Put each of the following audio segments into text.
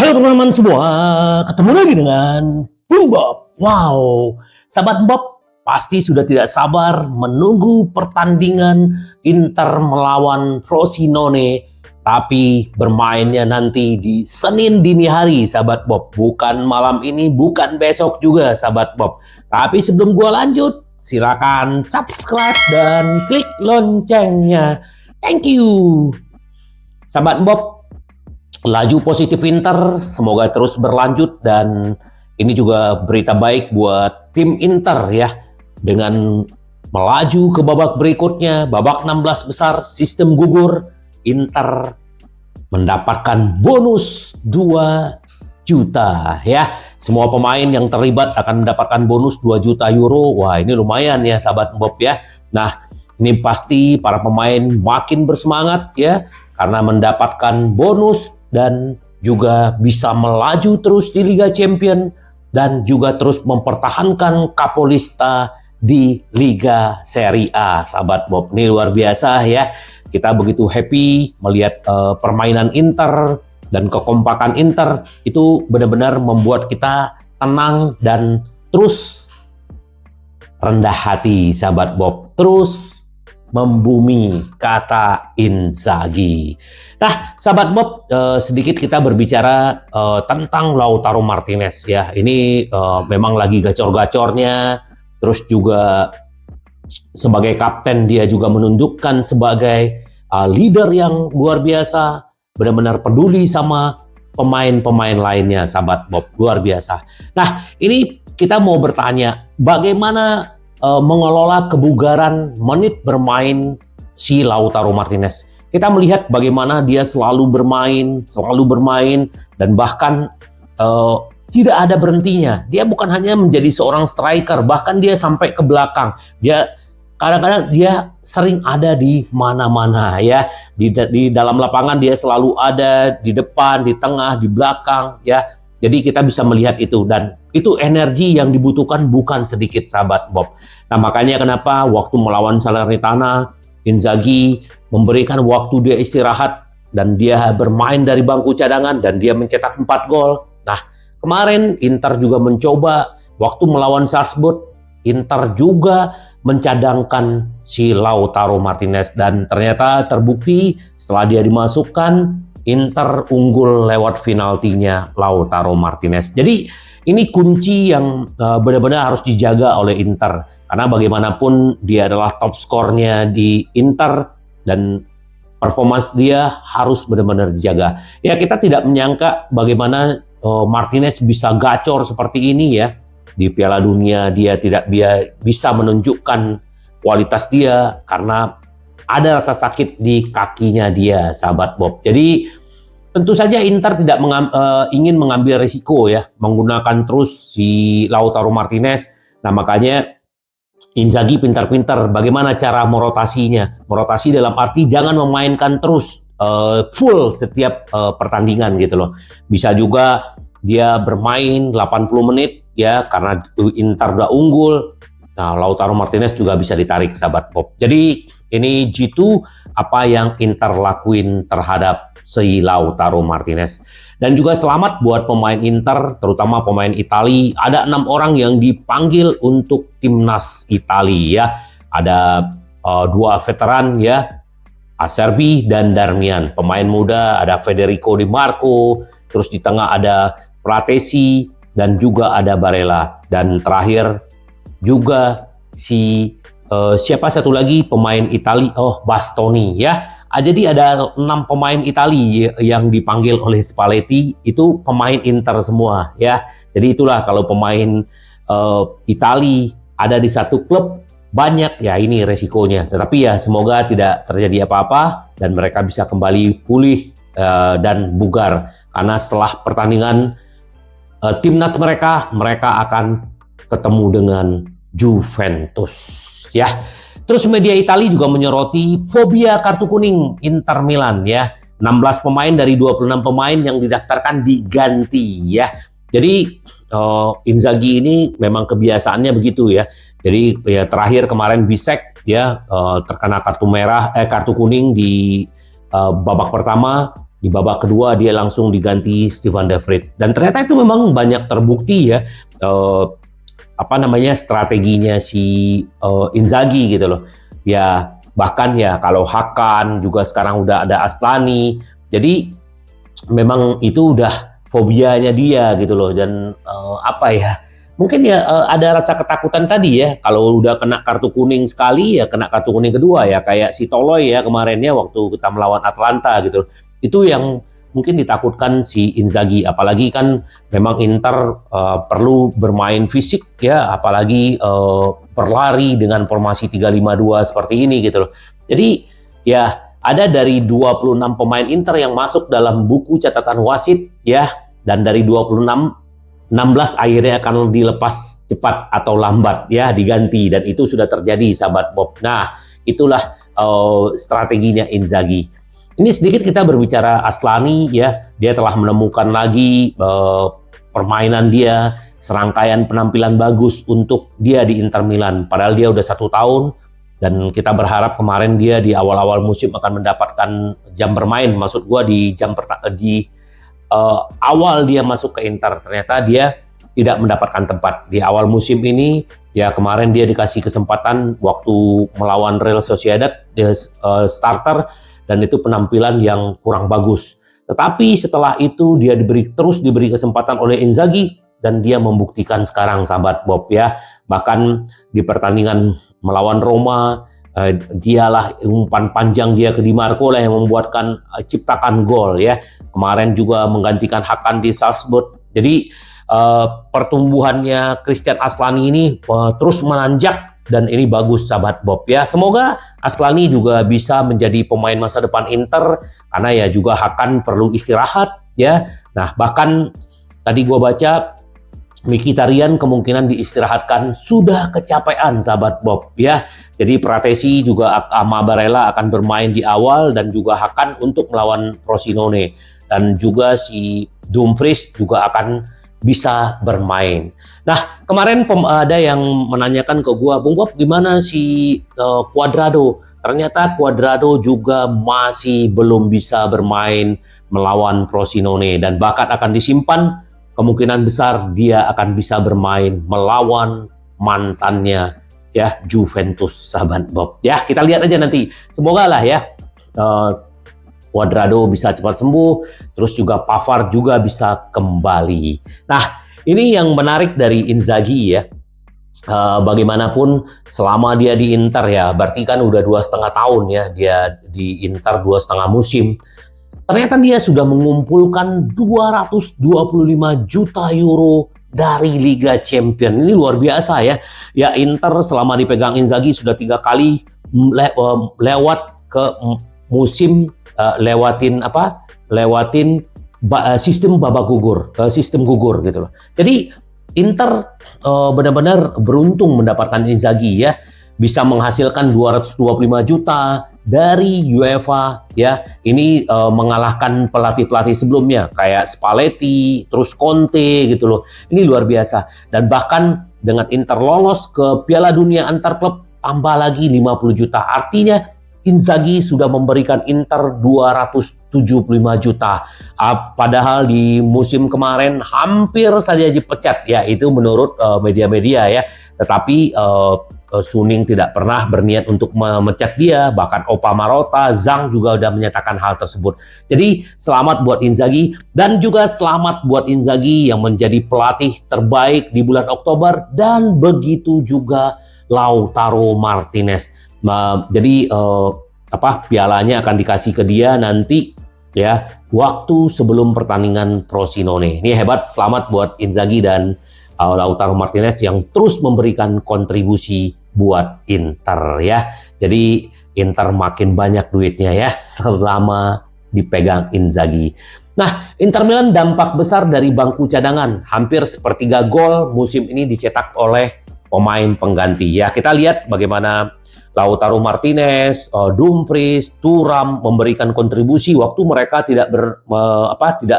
Halo teman-teman semua, ketemu lagi dengan Bung Bob. Wow, sahabat Bob pasti sudah tidak sabar menunggu pertandingan Inter melawan Frosinone. Tapi bermainnya nanti di Senin dini hari, sahabat Bob. Bukan malam ini, bukan besok juga, sahabat Bob. Tapi sebelum gua lanjut, silakan subscribe dan klik loncengnya. Thank you. Sahabat Bob, laju positif Inter semoga terus berlanjut, dan ini juga berita baik buat tim Inter ya, dengan melaju ke babak berikutnya, babak 16 besar sistem gugur. Inter mendapatkan bonus 2 juta ya. Semua pemain yang terlibat akan mendapatkan bonus 2 juta euro. Wah, ini lumayan ya sahabat Bob ya. Nah, ini pasti para pemain makin bersemangat ya, karena mendapatkan bonus dan juga bisa melaju terus di Liga Champions dan juga terus mempertahankan Capolista di Liga Serie A. Sahabat Bob, ini luar biasa ya. Kita begitu happy melihat permainan Inter dan kekompakan Inter. Itu benar-benar membuat kita tenang dan terus rendah hati, sahabat Bob. Terus membumi, kata Inzaghi. Nah, sahabat Bob, sedikit kita berbicara tentang Lautaro Martinez ya. Ini memang lagi gacor-gacornya. Terus juga sebagai kapten dia juga menunjukkan sebagai leader yang luar biasa, benar-benar peduli sama pemain-pemain lainnya, sahabat Bob, luar biasa. Nah, ini kita mau bertanya, bagaimana mengelola kebugaran menit bermain si Lautaro Martinez. Kita melihat bagaimana dia selalu bermain, dan bahkan tidak ada berhentinya. Dia bukan hanya menjadi seorang striker, bahkan dia sampai ke belakang. Dia kadang-kadang dia sering ada di mana-mana ya. Di dalam lapangan dia selalu ada, di depan, di tengah, di belakang ya. Jadi kita bisa melihat itu, dan itu energi yang dibutuhkan bukan sedikit, sahabat Bob. Nah, makanya kenapa waktu melawan Salernitana, Inzaghi memberikan waktu dia istirahat dan dia bermain dari bangku cadangan dan dia mencetak 4 gol. Nah, kemarin Inter juga mencoba waktu melawan Salzburg, Inter juga mencadangkan si Lautaro Martinez, dan ternyata terbukti setelah dia dimasukkan, Inter unggul lewat penaltinya Lautaro Martinez. Jadi ini kunci yang benar-benar harus dijaga oleh Inter, karena bagaimanapun dia adalah top skornya di Inter dan performance dia harus benar-benar dijaga. Ya, kita tidak menyangka bagaimana Martinez bisa gacor seperti ini ya. Di Piala Dunia dia tidak bisa menunjukkan kualitas dia karena ada rasa sakit di kakinya dia, sahabat Bob. Jadi tentu saja Inter tidak ingin mengambil risiko ya, menggunakan terus si Lautaro Martinez. Nah, makanya Inzaghi pintar-pintar bagaimana cara merotasinya. Merotasi dalam arti jangan memainkan terus full setiap pertandingan gitu loh. Bisa juga dia bermain 80 menit ya, karena Inter udah unggul. Nah, Lautaro Martinez juga bisa ditarik, sahabat Bob. Jadi ini jitu apa yang Inter lakuin terhadap si Lautaro Martinez. Dan juga selamat buat pemain Inter, terutama pemain Italia. Ada 6 orang yang dipanggil untuk timnas Italia ya. Ada 2 veteran ya, Acerbi dan Darmian. Pemain muda ada Federico Di Marco, terus di tengah ada Pratesi, dan juga ada Barella. Dan terakhir juga siapa satu lagi pemain Italia, Bastoni ya. Jadi ada 6 pemain Italia yang dipanggil oleh Spalletti, itu pemain Inter semua ya. Jadi itulah kalau pemain Italia ada di satu klub banyak ya, ini resikonya. Tetapi ya semoga tidak terjadi apa-apa dan mereka bisa kembali pulih dan bugar, karena setelah pertandingan timnas mereka akan ketemu dengan Juventus ya. Terus media Italia juga menyoroti fobia kartu kuning Inter Milan ya. 16 pemain dari 26 pemain yang didaftarkan diganti ya. Jadi Inzaghi ini memang kebiasaannya begitu ya. Jadi ya terakhir kemarin Bisek ya terkena kartu kuning di babak pertama. Di babak kedua dia langsung diganti Stefan de Vrij. Dan ternyata itu memang banyak terbukti ya strateginya si Inzaghi gitu loh. Ya bahkan ya kalau Hakan juga sekarang udah ada Aslani. Jadi memang itu udah fobianya dia gitu loh. Dan mungkin ya ada rasa ketakutan tadi ya, kalau udah kena kartu kuning sekali ya kena kartu kuning kedua ya, kayak si Toloi ya kemarinnya waktu kita melawan Atalanta gitu. Itu yang mungkin ditakutkan si Inzaghi, apalagi kan memang Inter perlu bermain fisik ya, apalagi berlari dengan formasi 3-5-2 seperti ini gitu loh. Jadi ya ada dari 26 pemain Inter yang masuk dalam buku catatan wasit ya, dan dari 26 16 akhirnya akan dilepas cepat atau lambat ya, diganti, dan itu sudah terjadi sahabat Bob. Nah, itulah strateginya Inzaghi. Ini sedikit kita berbicara Aslani ya, dia telah menemukan lagi permainan dia, serangkaian penampilan bagus untuk dia di Inter Milan. Padahal dia udah 1 tahun dan kita berharap kemarin dia di awal-awal musim akan mendapatkan jam bermain. Maksud gua di awal dia masuk ke Inter, ternyata dia tidak mendapatkan tempat. Di awal musim ini, ya kemarin dia dikasih kesempatan waktu melawan Real Sociedad, dia starter, dan itu penampilan yang kurang bagus. Tetapi setelah itu dia terus diberi kesempatan oleh Inzaghi, dan dia membuktikan sekarang sahabat Bob ya. Bahkan di pertandingan melawan Roma, dialah umpan panjang dia ke Di Marco lah yang membuatkan ciptakan gol ya. Kemarin juga menggantikan Hakan di Salzburg. Jadi pertumbuhannya Christian Aslani ini terus menanjak, dan ini bagus sahabat Bob ya. Semoga Aslani juga bisa menjadi pemain masa depan Inter, karena ya juga Hakan perlu istirahat ya. Nah, bahkan tadi gua baca Mkhitaryan kemungkinan diistirahatkan, sudah kecapean sahabat Bob ya. Jadi Pratesi juga sama Barella akan bermain di awal, dan juga Hakan untuk melawan Frosinone, dan juga si Dumfries juga akan bisa bermain. Nah, kemarin ada yang menanyakan ke gua, Bung Bob, gimana si Cuadrado? Ternyata Cuadrado juga masih belum bisa bermain melawan Frosinone, dan bahkan akan disimpan. Kemungkinan besar dia akan bisa bermain melawan mantannya ya, Juventus sahabat Bob. Ya, kita lihat aja nanti. Semoga lah ya Cuadrado bisa cepat sembuh, terus juga Pavard juga bisa kembali. Nah, ini yang menarik dari Inzaghi ya. Bagaimanapun selama dia di Inter ya, berarti kan udah 2,5 tahun ya dia di Inter, 2,5 musim. Ternyata dia sudah mengumpulkan 225 juta euro dari Liga Champions. Ini luar biasa ya. Ya, Inter selama dipegang Inzaghi sudah 3 kali lewat ke musim lewatin sistem babak gugur, sistem gugur gitu loh. Jadi Inter benar-benar beruntung mendapatkan Inzaghi ya. Bisa menghasilkan 225 juta dari UEFA ya. Ini mengalahkan pelatih-pelatih sebelumnya kayak Spalletti, terus Conte gitu loh. Ini luar biasa. Dan bahkan dengan Inter lolos ke Piala Dunia antar klub, tambah lagi 50 juta. Artinya Inzaghi sudah memberikan Inter 275 juta. Padahal di musim kemarin hampir saja dipecat ya, itu menurut media-media ya. Tetapi Suning tidak pernah berniat untuk memecat dia, bahkan Opa Marotta, Zhang juga sudah menyatakan hal tersebut. Jadi selamat buat Inzaghi, dan juga selamat buat Inzaghi yang menjadi pelatih terbaik di bulan Oktober, dan begitu juga Lautaro Martinez. Jadi pialanya akan dikasih ke dia nanti ya, waktu sebelum pertandingan Frosinone. Ini hebat, selamat buat Inzaghi dan Lautaro Martinez yang terus memberikan kontribusi buat Inter ya. Jadi Inter makin banyak duitnya ya selama dipegang Inzaghi. Nah, Inter Milan dampak besar dari bangku cadangan. Hampir sepertiga gol musim ini dicetak oleh pemain pengganti. Ya, kita lihat bagaimana Lautaro Martinez, Dumfries, Thuram memberikan kontribusi waktu mereka tidak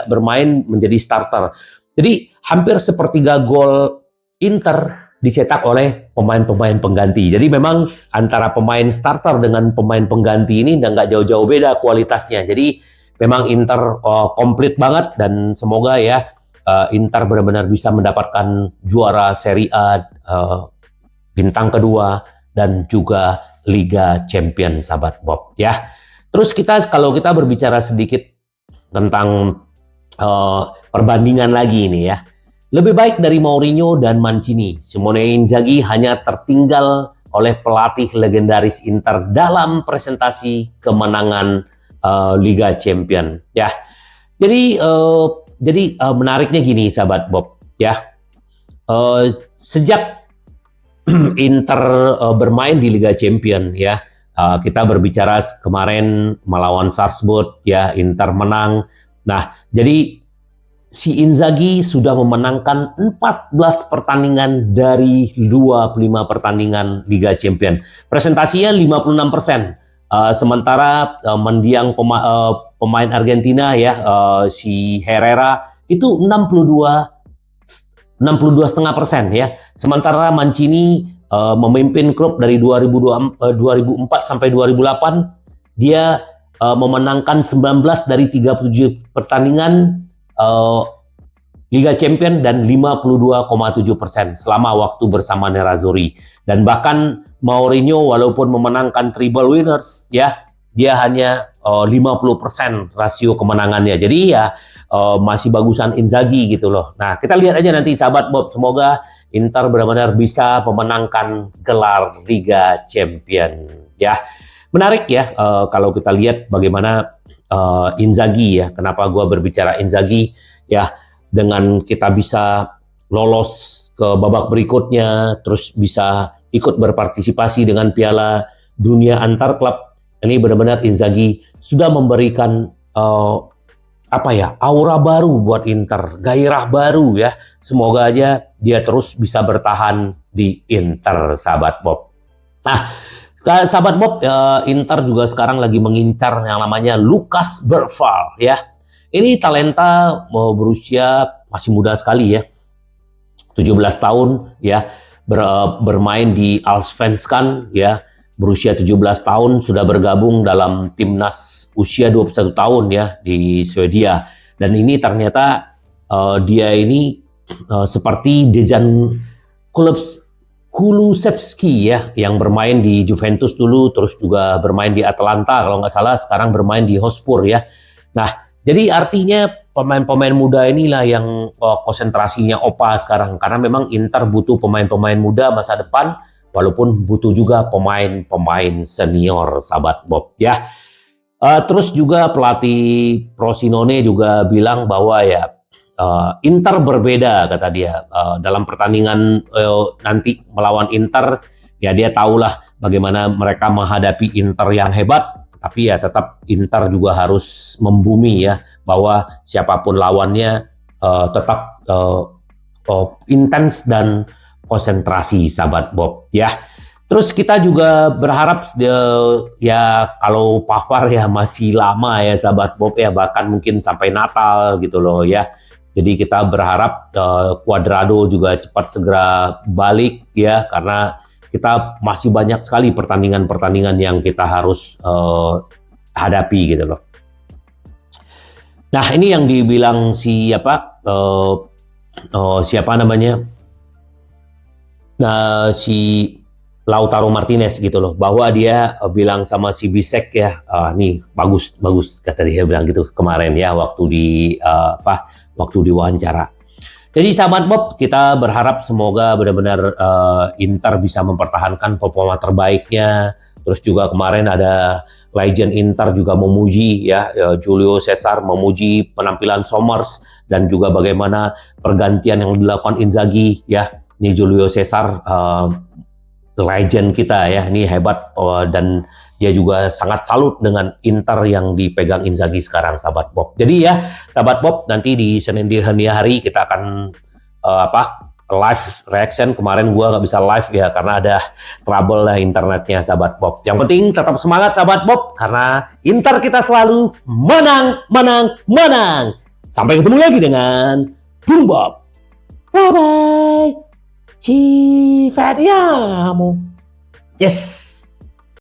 bermain menjadi starter. Jadi hampir sepertiga gol Inter dicetak oleh pemain-pemain pengganti. Jadi memang antara pemain starter dengan pemain pengganti ini nggak jauh-jauh beda kualitasnya. Jadi memang Inter komplit banget dan semoga ya Inter benar-benar bisa mendapatkan juara Serie A bintang kedua dan juga Liga Champion, sahabat Bob ya. Terus kalau kita berbicara sedikit tentang perbandingan lagi ini ya. Lebih baik dari Mourinho dan Mancini, Simone Inzaghi hanya tertinggal oleh pelatih legendaris Inter dalam presentasi kemenangan Liga Champion ya. Jadi menariknya gini, sahabat Bob ya. Sejak Inter bermain di Liga Champion ya, kita berbicara kemarin melawan Salzburg ya, Inter menang. Nah, jadi si Inzaghi sudah memenangkan 14 pertandingan dari 25 pertandingan Liga Champion. Presentasinya 56%. Sementara mendiang pemain Argentina ya, si Herrera itu 62,5% ya. Sementara Mancini memimpin klub dari 2004 sampai 2008, dia memenangkan 19 dari 37 pertandingan Liga Champion dan 52,7% selama waktu bersama Nerazzurri. Dan bahkan Mourinho walaupun memenangkan treble winners ya, dia hanya 50% rasio kemenangannya. Jadi ya masih bagusan Inzaghi gitu loh. Nah, kita lihat aja nanti, sahabat Bob, semoga Inter benar-benar bisa memenangkan gelar Liga Champion ya. Menarik ya kalau kita lihat bagaimana Inzaghi ya. Kenapa gua berbicara Inzaghi ya, dengan kita bisa lolos ke babak berikutnya, terus bisa ikut berpartisipasi dengan Piala Dunia antar klub. Ini benar-benar Inzaghi sudah memberikan aura baru buat Inter, gairah baru ya. Semoga aja dia terus bisa bertahan di Inter, sahabat Bob. Nah, sahabat Bob, Inter juga sekarang lagi mengincar yang namanya Lucas Bergvall ya. Ini talenta berusia masih muda sekali ya, 17 tahun ya, bermain di Allsvenskan ya, berusia 17 tahun sudah bergabung dalam timnas usia 21 tahun ya di Swedia. Dan ini ternyata dia ini seperti Dejan Kulusevski ya, yang bermain di Juventus dulu, terus juga bermain di Atalanta kalau nggak salah, sekarang bermain di Hotspur ya. Nah, jadi artinya pemain-pemain muda inilah yang konsentrasinya opa sekarang, karena memang Inter butuh pemain-pemain muda masa depan, walaupun butuh juga pemain-pemain senior, sahabat Bob ya. Terus juga pelatih Frosinone juga bilang bahwa ya Inter berbeda, kata dia, dalam pertandingan nanti melawan Inter ya, dia tahulah bagaimana mereka menghadapi Inter yang hebat, tapi ya tetap Inter juga harus membumi ya, bahwa siapapun lawannya tetap intens dan konsentrasi, sahabat Bob ya. Terus kita juga berharap ya kalau Pavard ya masih lama ya, sahabat Bob ya, bahkan mungkin sampai Natal gitu loh ya. Jadi kita berharap Cuadrado juga cepat segera balik ya, karena kita masih banyak sekali pertandingan-pertandingan yang kita harus hadapi gitu loh. Nah, ini yang dibilang siapa namanya? Nah, si Lautaro Martinez gitu loh, bahwa dia bilang sama si Bisek ya, nih bagus kata dia bilang gitu kemarin ya, waktu di wawancara. Jadi sahabat Bob, kita berharap semoga benar-benar Inter bisa mempertahankan performa terbaiknya. Terus juga kemarin ada legend Inter juga memuji ya, Julio Cesar memuji penampilan Sommers dan juga bagaimana pergantian yang dilakukan Inzaghi ya. Ini Julio Cesar legend kita ya, ini hebat dan dia juga sangat salut dengan Inter yang dipegang Inzaghi sekarang, sahabat Bob. Jadi ya, sahabat Bob, nanti di Senin dini hari kita akan live reaction. Kemarin gua nggak bisa live ya karena ada trouble lah internetnya, sahabat Bob. Yang penting tetap semangat, sahabat Bob, karena Inter kita selalu menang. Sampai ketemu lagi dengan Bung Bob. Bye bye. Ci vediamo. Yes.